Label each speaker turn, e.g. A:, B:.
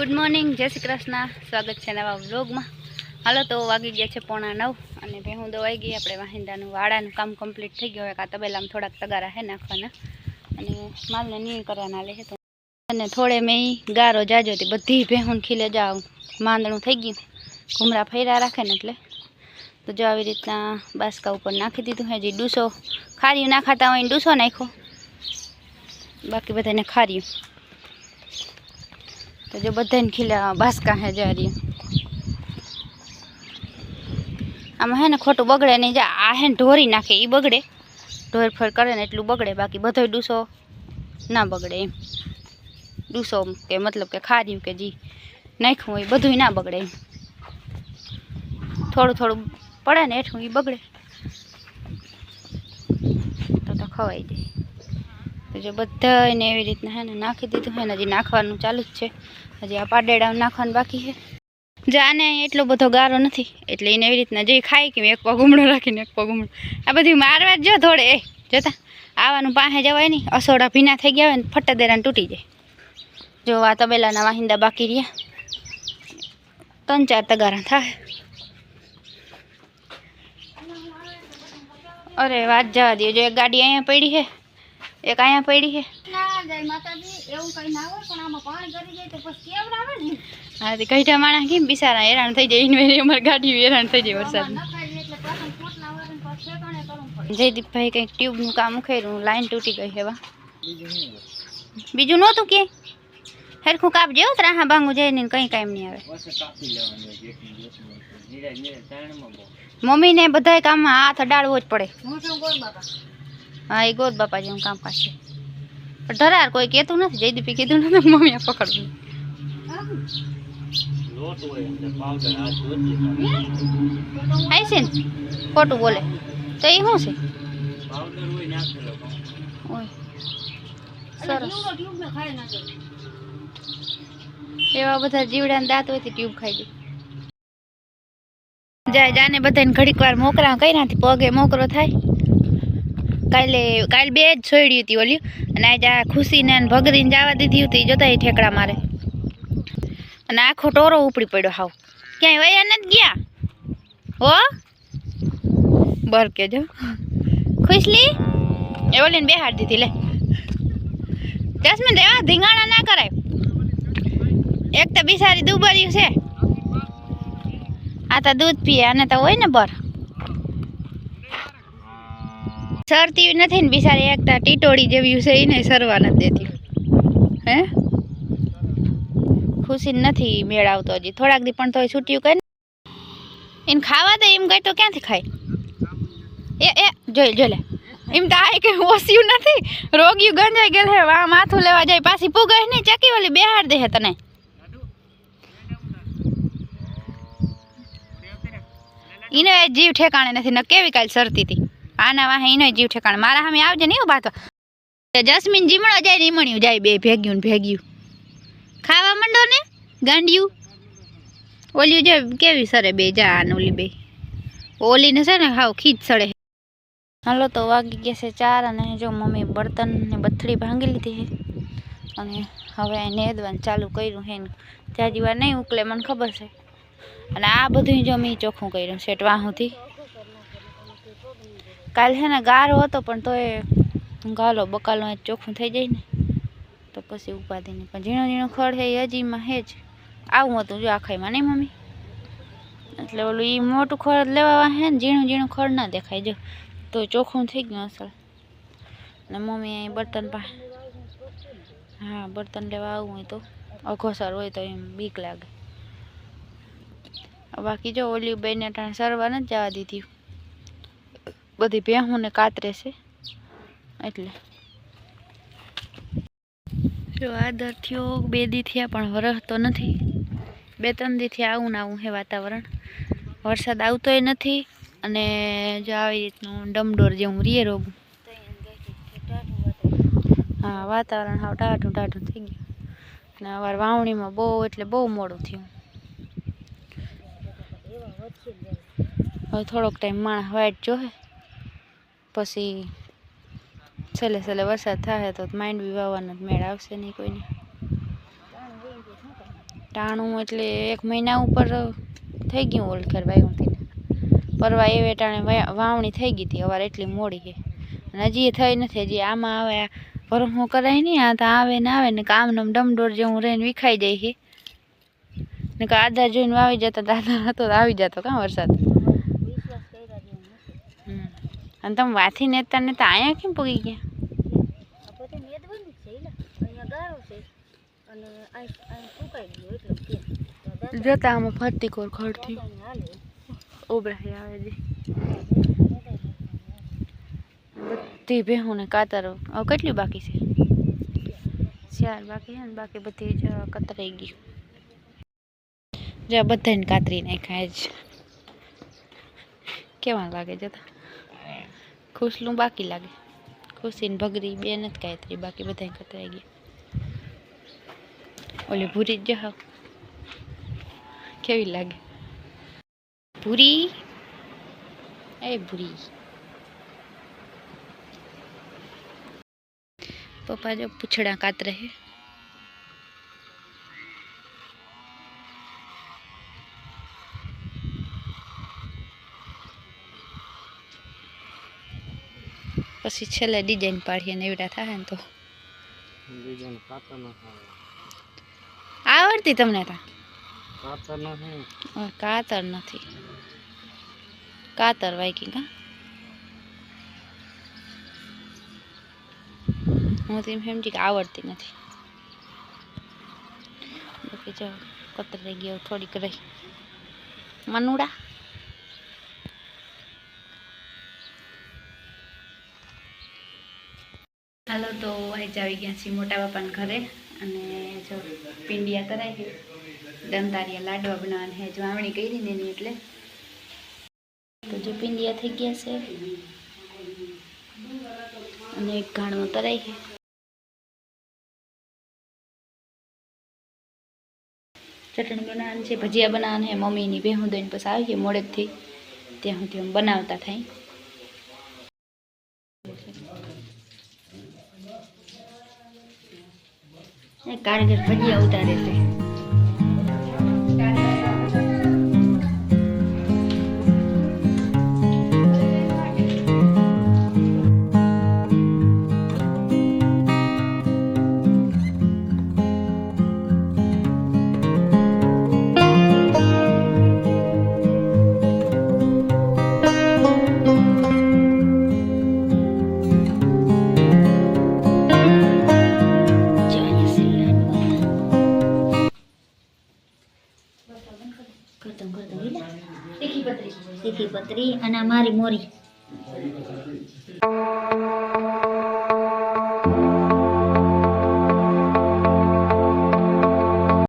A: Good morning जय श्री कृष्ण स्वागत है नवा व्लॉग में। हालो तो वागी गया है 8:45 અને ભેહું દવાઈ ગઈ આપણે વાહિંદાનું વાડાનું કામ કમ્પ્લીટ થઈ ગયું। હવે કા તબેલામાં થોડાક તગારા હે નાખવાના અને માલને નીણ કરવાના લે છે તો અને થોડે મેં ગારો જાજો હતી બધી ભેહું ખીલે જાવ માંદણું થઈ ગયું ઘુમરા ફેરા રાખે ને એટલે તો જો આવી રીતના બાસકા ઉપર નાખી દીધું હે। જે ડૂસો ખારીયું નાખાતા હોય ડૂસો નાખ્યો બાકી બધાને ખારીયું तो जो बधाने खिला बासका है जा रही आम है ने खोटू बगड़े नहीं जा आ है ढोरी नाखे ई बगड़े ढोर फर करे ने एटलू बगड़े बाकी बधो डूसो ना बगड़े एम डूसो के मतलब के खारिયું के जी नाख्યું હોય બધું ના બગડે થોડું થોડું પડે ને એઠું ઈ બગડે તો ખવાઈ જાય। तो जो बधाने एवी रीतना है ने नाखी दीधुं है ने हजी नाखवानुं चालू ज छे। हजी आ पाडेड़ा नाखवानुं बाकी है। जो आने एटलो बधो गारो नथी एटले एने एवी रीतना जे खाय के एक पग उमड़ो राखीने एक पग उमड़ो आ बधी मारवा जो थोड़े जोता आवानुं पाहे जवाय नहीं असोड़ा भीना थई गया होय ने फटा देराने तूटी जाय। जो आ तबेलाना वाहिंदा बाकी रह्या 3-4 तगारा थाय। अरे वात जवा दो जो एक गाड़ी अहींया पड़ी है एक आया पड़ी है ना जय माताजी एवं कई ना हो पण आमा पाणी गरी जाय तो પછી કેવડાવે ને હા તે કઈઠા માણા કેમ બિચારા હેરાન થઈ જાય ઇનવેરી અમાર ગાડી હેરાન થઈ જાય વરસાદ નખાઈ એટલે પ્રથમ ફોટલા વરન પછી ઠેકાણે કરવું પડે। જયદીપ ભાઈ કઈ ટ્યુબ નું કામ ઉખેરું લાઈન તૂટી ગઈ હેવા બીજું નહોતું કે હરખું કાપજે હો ત્રાહા ભાંગુ જાય ને કઈ કામ નહીં આવે પછી કાપી લેવાનું જેટલી નીરા નીરા ચાણમાં મમ્મી ને બધાય કામમાં હાથ અડાડવો જ પડે। હું છું ગોર બાપા हाँ ये गोद बापा जी काम काज है पर धरार कोई कहतु नहीं जयदीप कीधु नहीं मम्मी पकड़ ऐसे खोटू बोले तो ये शू से एवा बधा जीवड़ा दांत होय ट्यूब खाई दी जाए जाने बधाने घड़ीक वार मोकरा कर्या पगे मोकरो थाय। काल बे ज छोड़ी थी ओली आज आ खुशी ने भगरी ने जवा दीधी थी जोता ही ठेकड़ा मारे आखो टोरो उपड़ी पड़ो हाव क्या वया न गया हो बर के जो खुशली ए ओली ने बेहाड़ दी थी ले जसमिन देवा धींगाणा ना कराय एक तो बिसारी दुबरी से आ तो दूध पीए आने तो होय ने बर सरती नहीं बिचारी एक टीटोड़ी जेवी से नहीं सरवा नहीं देती है खुशी नहीं मेड़ आवतो हजी थोड़ा दी पण तो छूट्यू कई इन खावा दे एम गई तो क्या खाए ए जो जो ले एम तो आए के ओस्यू नहीं रोगियू गंजाई गेल है वहाँ माथू लेवा जाए पासी पुगे नहीं चकी वाली बेहाड़ दे है तने इने जीव ठेकाणे नहीं न केवी काल सरती थी आना वाहे इनो जीव ठेकाणे मारा हमें आवजे नहीं बात जस्मीन जीमणो जाय रीमणियो जाय बे भेग्यू भेग्यू खावा मंडो ने गांडियू ओली जो केवी सरे बे जा ओली बे ओली ने से ने हाव खीच सड़े। हालो तो वागी गया से 4 अने जो मम्मी बर्तन ने बथड़ी भांगी लीधी है अने हवे नेदवान चालू कर्युं है जाजी वार नहीं उकले मन खबर छे अने आ बधुं जो मी चोखुं कर्युं सेट वाहुंथी काल है ने गारो हतो पण तो गालो बकालो चोखुं थई जाय ने तो पछी उपाधी नहीं पण झीणो झीणो खड़ है हजी में है ज आवुं हतुं जो आखाई में नहीं मम्मी एटले ओलुं ई मोटुं खड़ लेवा है ने झीणो झीणो खड़ ना देखाय जो तो चोखुं थई गयुं असल ने मम्मी अहीं बर्तन पा हाँ बर्तन लेवा आवुं होय तो अघोसर होय तो एम बीक लागे बाकी जो ओली बेने टाणे सरवा न जवा दीधी बधी भेहूँ ने कातरे से एटले जो आदर थयो 2 दी थया पण वरह तो नथी 2-3 दी थी आवुं ने आवुं है वातावरण वरसाद आवतोय नथी अने जो आवी रीतनुं डमडोर जेवुं रीए रोग हाँ वातावरण हाव टाढुं टाढुं थई गयुं ने अवार वावणी में बहु एटले बहु मोडुं थयुं हवे थोड़ोक टाइम माणस वाट जोहे पछी छेल्ले छेल्ले वरसाद थाय तो मांडवी वावવાનો मेळ आवशे नहीं कोईने ટાણું એટલે 1 મહિના ઉપર થઈ ગયું ઓલખેર વાવ્યું પરવા એ ટાણે વાવણી થઈ ગઈ હતી અવાર એટલી મોડી છે અને હજી થઈ નથી હજી આમાં આવે ભરમો કરાય નહીં આ તો આવે ને કામ ડમડોર જેવું રહીને વિખાઈ જાય છે ને કે આધા જોઈને વાવી જતા દાદા હતો તો આવી જતો કાં વરસાદ અને તમે વાથી નેતા નેતા અહીંયા કેમ પગી ગયા જોતા આમાં ફરતી કોર ખડથી ઉભરાઈ આવે છે બધી ભેહું ને કાતર હવે કેટલી બાકી છે 4 બાકી છે ને બાકી બધી જ કતરાઈ ગયું જ્યાં બધાને કાતરી નાખ્યા જ કેવા લાગે જતા ખુશલું બાકી લાગે ખુશી ને ભગરી બે નથી કાતરી બાકી બધા કતરાઈ ગયા ઓલી ભૂરી જ જાવ કેવી લાગે ભૂરી એ ભૂરી પપ્પા જો પૂછડા કાતરે હે પછી છેલ્લે ડિઝાઇન પાડીએ ને એવડા થાય ને તો ડિઝાઇન કાતર ન આવડતી તમને તા કાતર નથી કાતર વાયકી કા હું તો એમ સમજી કે આવડતી નથી બાકી જો કતરાઈ ગયો થોડીક રહી મનુડા હાલો તો આજ આવી ગયા છીએ મોટા બાપાને ઘરે અને જો પીંડિયા કરાવી છે દમતારિયા લાડવા બનાવવાના હે જો વાવણી કરી ને એની એટલે તો જો પીંડિયા થઈ ગયા છે અને એક ઘાણું તરાઈ છે ચટણી બનાવવાની છે ભજીયા બનાવવાના હે મમ્મીની ભેહું દઈને પછી આવી ગઈ મોડેકથી ત્યાં સુધી અમે બનાવતા થાય કારીગર ભજીયા ઉતારે છે તીખી પતરી અને અમારી મોરી